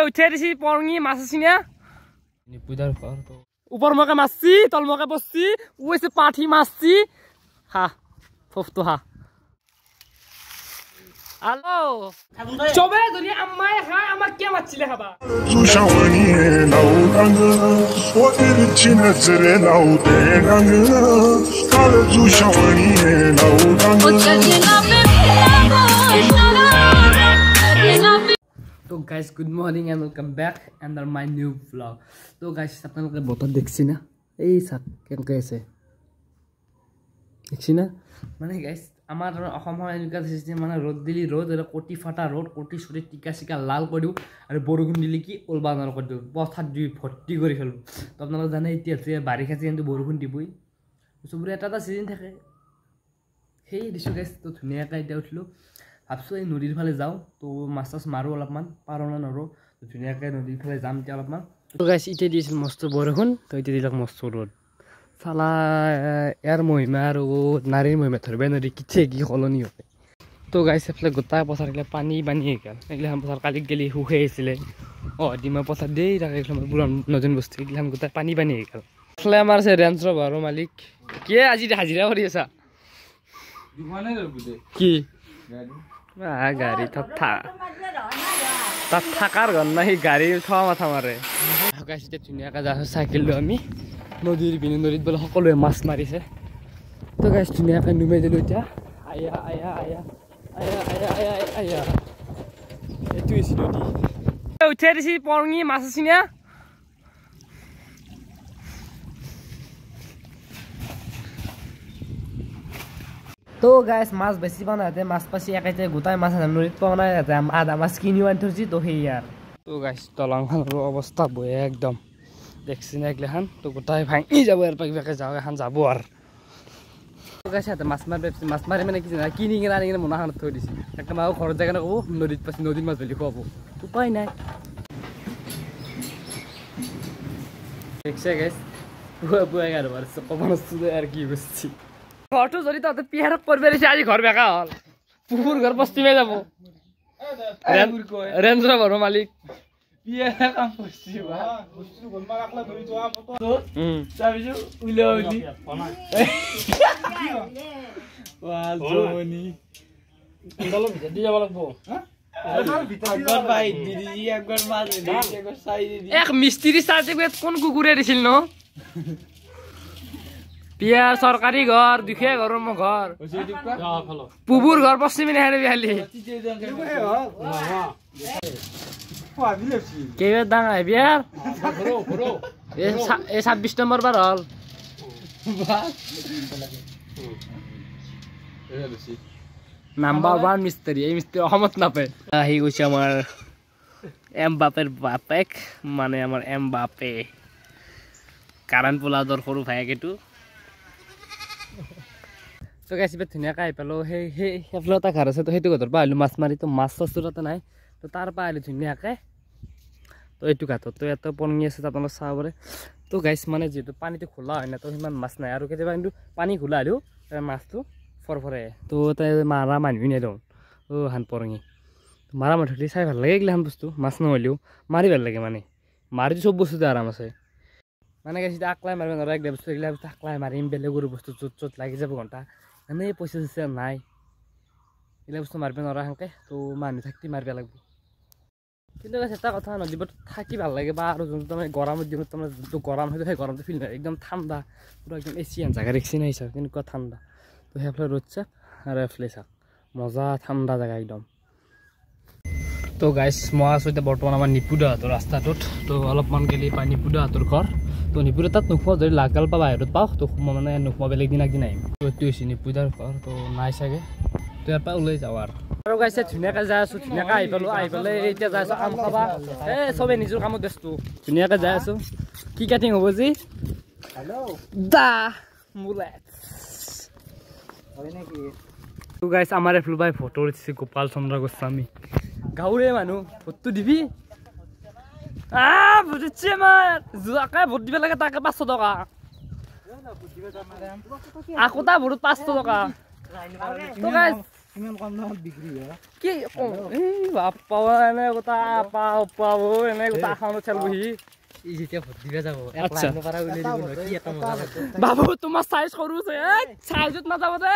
উঠে দিছি পৰঙি মাছ আছিনা নিপুদাৰ ঘৰ তো ওপৰ মকে মাছছি তল মকে বসছি ওইছে পাঠি মাছছি হা ফফতো হা আলো চবে যদি আম্মাই খায় আমাক কি মাছছিলে খাবা জুশাওনি নাও রঙ ওদের চিনজরে নাও দে রঙ কাল জুশাওনি নাও রঙ तो guys good morning and welcome back under my new vlog तो गाइस আপোনালোকে বতৰ দেখছি না এই সাক কেনকে আছে দেখছি না মানে গাইস আমাৰ অসমৰ এনেকা সিস্টেম মানে ৰ'দ দিলি ৰ'দ আৰু কোটি ফাটা ৰ'দ কোটি সৰি টিকা সিকা লাল কৰি দিও আৰু বৰষুণ দিলি কি ওলবানৰ কৰি দিও পথাৰ দি ভৰ্তি কৰি ফেলো তো আপোনালোকে জানে এতিয়া যে বাৰিষা কিন্তু বৰষুণ দিবই সবৰে এটা সিজন থাকে সেই দিছো গাইস তো ধুনীয়াকৈ এতিয়া উঠলো ভাবছো এই নদীৰ ফালে যাও তো মাছ মাৰো অলপমান পাৰো না নৰো তো ধুনীয়াকৈ নদীৰ ফালে যাম এতিয়া অলপমান তো গাইস ইতে দিছিল মস্ত বৰষুণ তো ইতে দিলক মস্ত ৰ'দ সালা ইয়াৰ মহিমা আৰু নাৰীৰ মহিমা ধৰবে নদী কিছে কি সলনি হয় তো গাইস এফালে গোটাই পথাৰ গিলা পানী পানী গেল এগিলাখান পথাৰ কালি গেলি শুকাই আছিলে ডিমা পথাৰ দেই তাকে এগিলাখান পুৰা নতুন বস্তু এগিলাখান গোটাই পানী পানী গেল এফালে আমাৰ আছে ৰেঞ্চৰ বাৰো মালিক কি আজি হাজিৰা কৰি আছা কি গাড়ী তাত থাকাৰ ঘৰ নাই গাড়ী থোৱা মাথা মাৰে গাইছে ধুনীয়াকৈ যাইছোঁ চাইকেল লৈ আমি নদীৰ পিনে নদীত বোলে সকলোৱে মাছ মাৰিছে তো গাইছ ধুনীয়াকৈ নুমাই দিলোঁ এতিয়া আয়া আয়া আয়া আয়া আয়া আয়া আয়া এইটো হৈছে নদী উঠাই দিছি পৰঙি মাছ আছিনা তো গাইস মাছ বেছি পাও না মাছ পাছি একাইতে গোটাই মাছ নদীত পাও না আধা মাছ কিনিও আনি থৈছি তো সেই আর তো গাইস দলংখনৰ অৱস্থা বয়ে একদম দেখছি না এগিলাখান তো গোটাই ভাঙি যাব আৰ পাকিবাকে যাও এখন যাব আৰ তো গাইস হাতে মাছ মাৰি মানে কি জানা কিনি কিনে আনি কিনে মোনাখনত থৈ দিছি একটা মাও ঘৰত যায় কিনে ক'ব নদীত পাছি নদীৰ মাছ বুলি খুৱাব উপায় নাই দেখছে গাইস বুয়া গাৰ বাৰ ক'ব নছুদে আৰ কি বসছি ঘৰটো যদি তহঁতে পিয়াৰক কৰবে দিছে আজি ঘৰ বেকা হল পুকুৰ ঘৰ পশ্চিমে যাব ৰেঞ্জৰ ঘৰৰ মালিক পিয়াৰ কাম কৰছি বা বস্তু গলমা কাকলা ধৰি যোৱা ফটো চাবিছো উলাওনি ওয়াল জমনি দল ভিতর দি যাব লাগবো একবার ভাই দিদি একবার মাছ দিদি একবার সাই দিদি এক মিস্ত্রি সার্টিফিকেট কোন কুকুরে দিছিল ন পিয়া সরকারি ঘর দুখিয়া ঘৰৰ মোৰ ঘৰ পুবুৰ ঘৰ পশ্চিমে নেহাৰে বিহালি কেইবাৰ দাং আহি বিয়াৰ এই 26 নম্বৰ বাৰ হল নাম্বাৰ 1 মিস্ত্ৰী এই মিস্ত্ৰী অসমত নাপায় আহি গৈছে আমাৰ এমবাপেৰ বাপেক মানে আমাৰ এমবাপে কাৰান পোলাদৰ সৰু ভাইকেটো তো গাইছ বে ধুনীয়াকৈ আহি পালোঁ সেই সেইফালে এটা ঘৰ আছে তো সেইটো ঘৰৰ পৰা আহিলোঁ মাছ মাৰি তো মাছ চাছটো তাতে নাই তো তাৰ পৰা আহিলোঁ ধুনীয়াকৈ তো এইটো ঘাটত তো ইয়াতে পৰঙি আছে আপোনালোকে চাব পাৰে তো গাইছ মানে যিহেতু পানীটো খোলা হয় না তো সিমান মাছ নাই আৰু কেতিয়াবা কিন্তু পানী খোলা হ'লেও মাছটো ফৰফৰে তো তাই মাৰা মানুহ নাই দিওঁ হান পৰঙি মাৰা মানুহ থাকিলে চাই ভাল লাগে এইগিলাখান বস্তু মাছ নহ'লেও মাৰি ভাল লাগে মানে মাৰি চব বস্তুতে আৰাম আছে মানে গাইছ এতিয়া আকলাই মাৰিব নোৱাৰা একদম বস্তু এইগিলা বস্তু আকলাই মাৰিম বেলেগৰ বস্তু য'ত লাগি যাব ঘণ্টা এনেই পইচা চইচা নাই এইগিলা বস্তু মাৰিব নোৱাৰা সেনেকৈ তো মানুহ থাকি মাৰিব লাগিব কিন্তু এটা কথা নদীত থাকি ভাল লাগে বা আৰু যোনটো তাৰমানে গৰমৰ দিনত তাৰমানে যোনটো গৰম হয়তো সেই গৰমটো ফিল নহয় একদম ঠাণ্ডা পুৰা একদম এচিয়ান জেগা দেখছি নাই চাওক কেনেকুৱা ঠাণ্ডা তো সেইফালে ৰ'দ চাওক আৰু এফালে চাওক মজা ঠাণ্ডা জেগা একদম তো গাইছ মই আছোঁ এতিয়া বৰ্তমান আমাৰ নিপুদাহঁতৰ ৰাস্তাটোত তো অলপমান গেলি পাই নিপুদাহঁতৰ ঘৰ তো নিপুদা তাত নোখোৱা যদি লাগাল পা বাহিৰত পাওঁ তো মই মানে নোখোৱা বেলেগ দিন একদিন আহিম তো এইটো হৈছে নিপুদাৰ ঘৰ তো নাই চাগে তো ইয়াৰ পৰা ওলাই যাওঁ আৰু গাইছে ধুনীয়াকৈ যাই আছোঁ ধুনীয়াকৈ আহি পেলাই এতিয়া যাই আছোঁ কাম খাবা এই চবেই নিজৰ কামত ব্যস্ত ধুনীয়াকৈ যাই আছোঁ কি কাটিং হ'ব যি দা মুলেট হয় নেকি তো গাইছ আমাৰ এফালৰ পৰাই ফটো উঠিছে গোপাল চন্দ্ৰ গোস্বামী গাঁৱৰে মানুহ ভোটটো দিবি বুজিছে আমাৰ যোৱাকে ভোট দিব লাগে তাকে 500 টকা আকৌ তাৰ ভোটত 500 টকা তো গাইছ ইমান কম দামত বিক্ৰী হয় কি এই বাপ্পা এনে কথা পাও এনে কথা খাওঁত চেলবহি ই যেতিয়া ভোট দিবা যাব আচ্ছা পাৰা উলিয়াই দিব নহয় কি এটা মজা লাগে বাবু তোমাৰ সাইজ সৰু আছে সাইজত নাযাব দে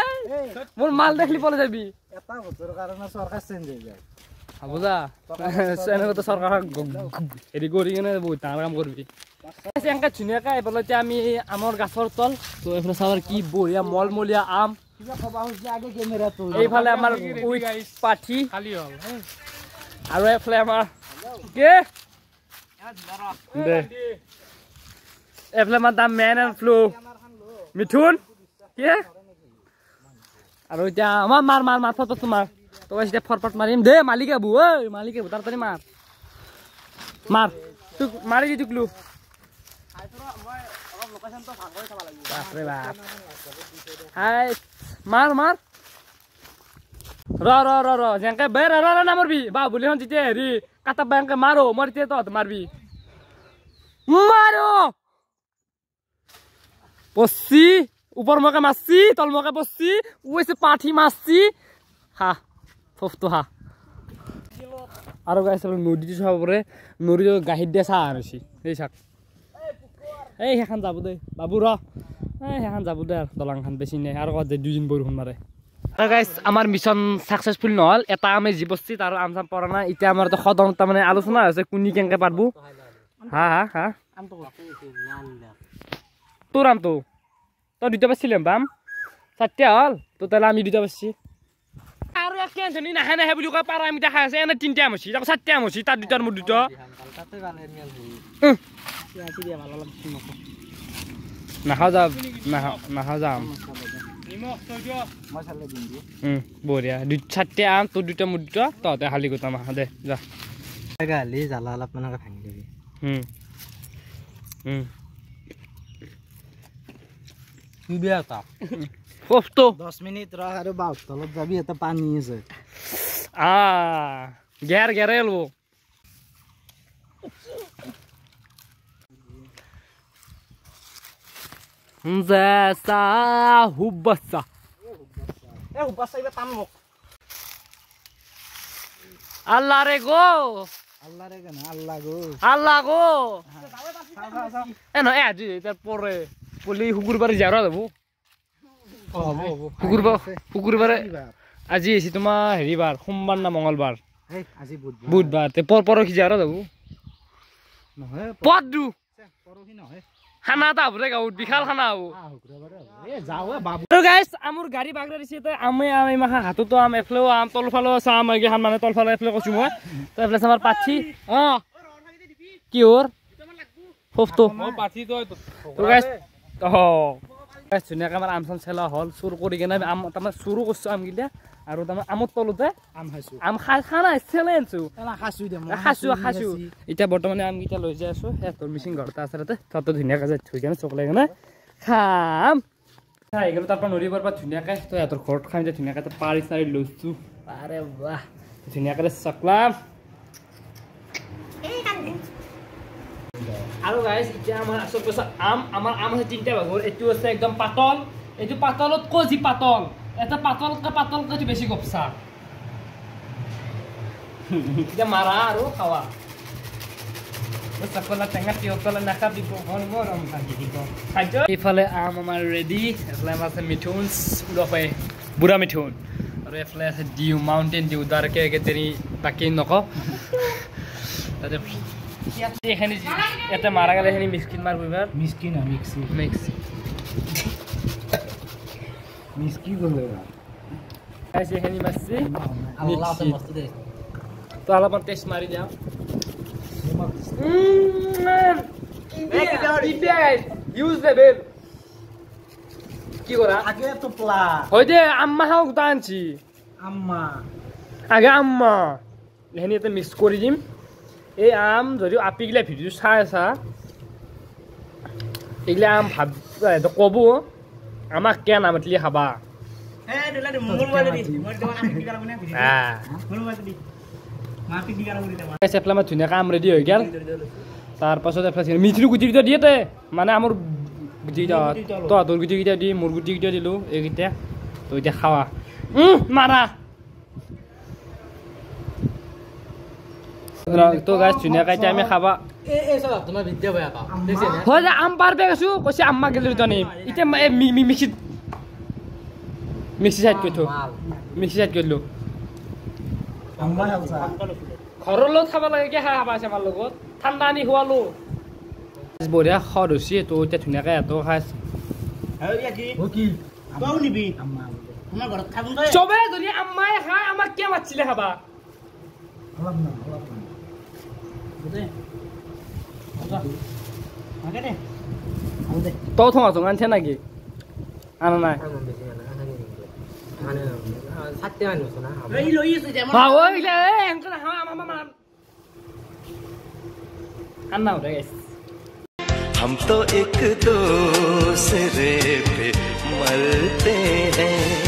মোৰ মাল দেখলি পলে যাবি এটা ভোটৰ কাৰণে চৰকাৰ চেঞ্জ হৈ যায় বুজা এনেকৈ তো চৰকাৰ হেৰি কৰি কিনে বহুত ডাঙৰ কাম কৰিবি এনেকৈ ধুনীয়াকৈ এইফালে এতিয়া আমি আমৰ গাছৰ তল তো এইফালে চাবৰ কি বঢ়িয়া মলমলীয়া আম কিবা কবা হৈছে আগে কেমেৰাটো এইফালে আমাৰ পাঠি আৰু এইফালে আমাৰ কি দে এইফালে আমাৰ দাম মেন এণ্ড ফ্লো মিথুন কি আৰু এতিয়া আমাৰ মাৰ ফটো তোমাৰ তো এতিয়া ফৰফট মাৰিম দে মালিকে বু ঐ মালিকে বু তাড়াতাড়ি মাৰ তোক মাৰি দি টুকলো বাপৰে বাপ হাই মাৰ ৰ যেনেকে বে ৰ নামাৰবি বা বুলি হন যেতিয়া হেৰি কাটা বেংকে মাৰো মই তেতিয়া তহঁত মাৰবি মাৰো পচি ওপৰ মকে মাছছি তল মকে পচছি ওইছে পাঠি মাছছি হা ফফটো হা আৰু গাইছ নদীটো চাব পাৰে নদীটো গাখীৰ দিয়া চাহ আনিছি এই চাক এই সেইখান যাব দে বাবু ৰ এই সেইখান যাব দে আৰু দলংখান বেছি নাই আৰু ক'ত যায় 2 দিন বৰষুণ মাৰে আৰু গাইছ আমাৰ মিছন সাকসেসফুল নহল এটা আমি জীৱস্থি তাৰ আম চাম পৰা নাই এতিয়া আমাৰ তো খদন তাৰমানে আলোচনা হৈছে কোনি কেনেকে পাৰবো হা আমটো তোৰ আমটো তই দুটা পাইছিলাম বাম 4টা হল তো তাহলে আমি দুটা পাইছি আৰু এক কেনজনি নাহে বুলি কয় পাৰা আমি দেখা আছে এনে 3টা আম হৈছে তাকো 4টা আম হৈছে তাৰ দুটাৰ মোৰ দুটা তাতে ভাল এনিয়াল হৈ চিয়াচি দিয়া ভাল অলপ নকো নাখাও যাম নিমখ তই দিও মছলা দিম দি বঢ়িয়া 4টা আম তোৰ দুটা মোৰ দুটা তহঁতে হালি গোটা মাহ দে যা গালি জালা অলপ মানকে ভাঙি দিবি কি বিয়া তা ফফটো 10 মিনিট ৰ আৰু বাউত তলত যাবি এটা পানী আছে গেৰেলো Zasa hubasa. Hubasa iba tamok. Allah rego. Allah rego na Allah go. Allah go. No aji tar pore poli hukurbar jara dabu. Hukurbar আজি এসি তোমার হেরিবার সোমবার না মঙ্গলবার এই আজি বুধবার তে পরখি যারা দাবু নহয় পদু পরখি নহয় খানা তা ভরে গাউট বিখাল খানা আও এ যাও বাবু তো গাইস আমুর গাড়ি বাগরা দিছে তো আমি মাখা হাতু তো আম এফলেও আম তলফালো সাম আগে হান মানে তলফালো এফলে কছু মই তো এফলে আমার পাচ্ছি কি ওর ফফতো পাঠি তো গাইস গাইস ধুনিয়াকে আমার আম চাম চেলা হল চুর কৰি কেনে আম তামা চুৰু কৰছো আম গিলা আৰু তামা আমত তলতে আম খাইছো আম খানা চেলেঞ্চু এলা খাইছো দে খাইছো এতিয়া বৰ্তমানে আম গিটা লৈ যাই আছো এ তোৰ মিছিং ঘৰতে আছে তাতে তত ধুনিয়াকে যাই থৈ কেনে চকলাই কেনে খাম খাই গেল তাৰ পৰা নদী পাৰ পৰা ধুনিয়াকে তো এতৰ ঘৰত খাম যে ধুনিয়াকে তো পাৰি চাৰি লৈছো আৰে বাহ ধুনিয়াকে চকলাম আৰু গাইস এতিয়া আমাৰ আসল কথা আমাৰ আম আছে 3টা ভাগৰ এটো আছে একদম পাতল এটো পাতলত কোজি পাতল এটা পাতলকে বেছি গপসা এটা মারা আৰু খাওয়া সকলা টেঙা টিয়কলা নাকা দিব গৰম থাকি দিব খাইছো ইফালে আম আমাৰ ৰেডি এফালে আছে মিঠুন উলফে বুঢ়া মিঠুন আৰু এফালে আছে ডিউ মাউন্টেন ডিউ দাৰকে একেতেৰি বাকি নক তাতে এখানে এটা মারা গেলে এখানে মিসকিন মারব এবার মিসকি না মিক্সি মিসকি গলে গাইস এখানে মারছি আল্লাহ তো মস্ত দে তো আলাপন টেস্ট মারি যাও ইউজ দেবেল কি করা আগে তো প্লা ওই যে আম্মা হাও দানছি আম্মা আগে আম্মা এখানে এটা মিক্স করে দিম এই আম যদিও আপিগিলা ভিডিও চাই আছা এগুলা আম ভাব কব আমাক কেন নামাতিলে খাবা ধুনীয়াকে আম ৰেডি হৈ গেল তাৰ পাছত মিঠুৰ গুটিকেইটা দিয়েতে মানে আমাৰ গুটিকেইটা তহঁতৰ গুটিকেইটা দি মোৰ গুটিকেইটা দিলোঁ এইকেইটা তো এতিয়া খাৱা মাৰা তো গাছ ধুনীয়াকৈ এতিয়া আমি খাবা এই চব তোমাৰ ভিডিঅ' বেয়া পাওঁ দেখিছে নে হয় যে আম পাৰ বেগ আছো কৈছে আম্মা গেলি জানি এতিয়া মিক্সি চাইড কৰি থো মিক্সি চাইড কৰিলোঁ ঘৰৰ লগত খাব লাগে কি খাব আছে আমাৰ লগত ঠাণ্ডা আনি খোৱালোঁ বঢ়িয়া খৰ হৈছে তো এতিয়া ধুনীয়াকৈ এটো খাইছে চবে যদি আম্মাই খায় আমাক কিয় মাতিছিলে খাবা তই থোঙা থোঙা আনছে নাকি আনা নাই हम तो एक दूसरे पे मरते हैं